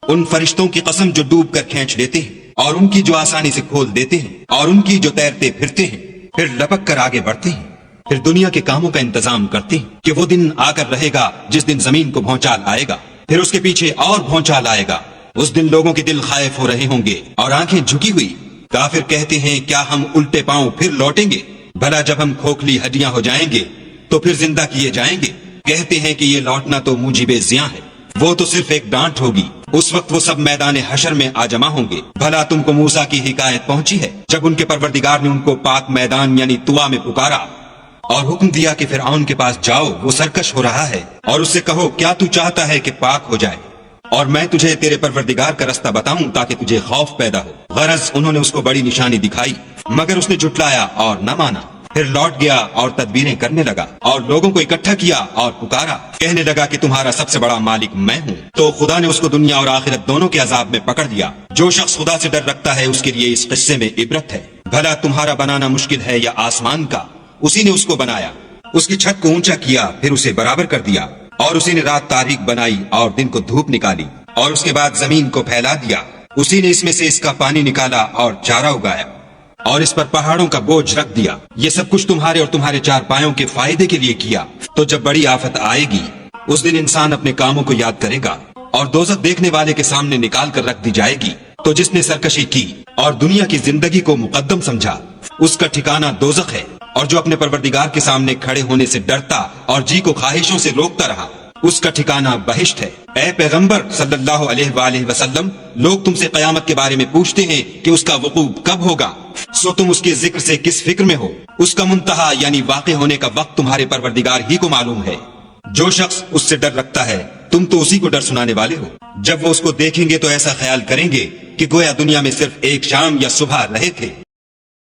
ان فرشتوں کی قسم جو ڈوب کر کھینچ لیتے ہیں اور ان کی جو آسانی سے کھول دیتے ہیں اور ان کی جو تیرتے پھرتے ہیں پھر لپک کر آگے بڑھتے ہیں، پھر دنیا کے کاموں کا انتظام کرتے ہیں کہ وہ دن آ کر رہے گا جس دن زمین کو بھونچال آئے گا، پھر اس کے پیچھے اور بھونچال آئے گا۔ اس دن لوگوں کے دل خائف ہو رہے ہوں گے اور آنکھیں جھکی ہوئی۔ کافر کہتے ہیں کیا ہم الٹے پاؤں پھر لوٹیں گے؟ بھلا جب ہم کھوکھلی ہڈیاں ہو جائیں گے تو پھر زندہ کیے جائیں گے؟ کہتے ہیں کہ یہ لوٹنا تو موجب زیاں ہے، وہ تو صرف ایک ڈانٹ ہوگی۔ اس وقت وہ سب میدان حشر میں آ جمع ہوں گے۔ بھلا تم کو موسیٰ کی حکایت پہنچی ہے جب ان کے پروردگار نے ان کو پاک میدان یعنی طوا میں پکارا اور حکم دیا کہ فرعون کے پاس جاؤ، وہ سرکش ہو رہا ہے، اور اس سے کہو کیا تو چاہتا ہے کہ پاک ہو جائے اور میں تجھے تیرے پروردگار کا رستہ بتاؤں تاکہ تجھے خوف پیدا ہو۔ غرض انہوں نے اس کو بڑی نشانی دکھائی مگر اس نے جھٹلایا اور نہ مانا۔ پھر لوٹ گیا اور تدبیریں کرنے لگا اور لوگوں کو اکٹھا کیا اور پکارا، کہنے لگا کہ تمہارا سب سے بڑا مالک میں ہوں۔ تو خدا نے اس کو دنیا اور آخرت دونوں کے عذاب میں پکڑ دیا۔ جو شخص خدا سے ڈر رکھتا ہے اس کے لیے اس قصے میں عبرت ہے۔ بھلا تمہارا بنانا مشکل ہے یا آسمان کا؟ اسی نے اس کو بنایا، اس کی چھت کو اونچا کیا، پھر اسے برابر کر دیا، اور اسی نے رات تاریک بنائی اور دن کو دھوپ نکالی، اور اس کے بعد زمین کو پھیلا دیا۔ اسی نے اس میں سے اس کا پانی نکالا اور چارہ اگایا، اور اس پر پہاڑوں کا بوجھ رکھ دیا۔ یہ سب کچھ تمہارے اور تمہارے چار پایوں کے فائدے کے لیے کیا۔ تو جب بڑی آفت آئے گی اس دن انسان اپنے کاموں کو یاد کرے گا اور دوزخ دیکھنے والے کے سامنے نکال کر رکھ دی جائے گی۔ تو جس نے سرکشی کی اور دنیا کی زندگی کو مقدم سمجھا اس کا ٹھکانہ دوزخ ہے، اور جو اپنے پروردگار کے سامنے کھڑے ہونے سے ڈرتا اور جی کو خواہشوں سے روکتا رہا اس کا ٹھکانہ بہشت ہے۔ اے پیغمبر صلی اللہ علیہ وآلہ وسلم، لوگ تم سے قیامت کے بارے میں پوچھتے ہیں کہ اس کا وقوع کب ہوگا، سو تم اس کے ذکر سے کس فکر میں ہو؟ اس کا منتہا یعنی واقع ہونے کا وقت تمہارے پروردگار ہی کو معلوم ہے۔ جو شخص اس سے ڈر رکھتا ہے تم تو اسی کو ڈر سنانے والے ہو۔ جب وہ اس کو دیکھیں گے تو ایسا خیال کریں گے کہ گویا دنیا میں صرف ایک شام یا صبح رہے تھے۔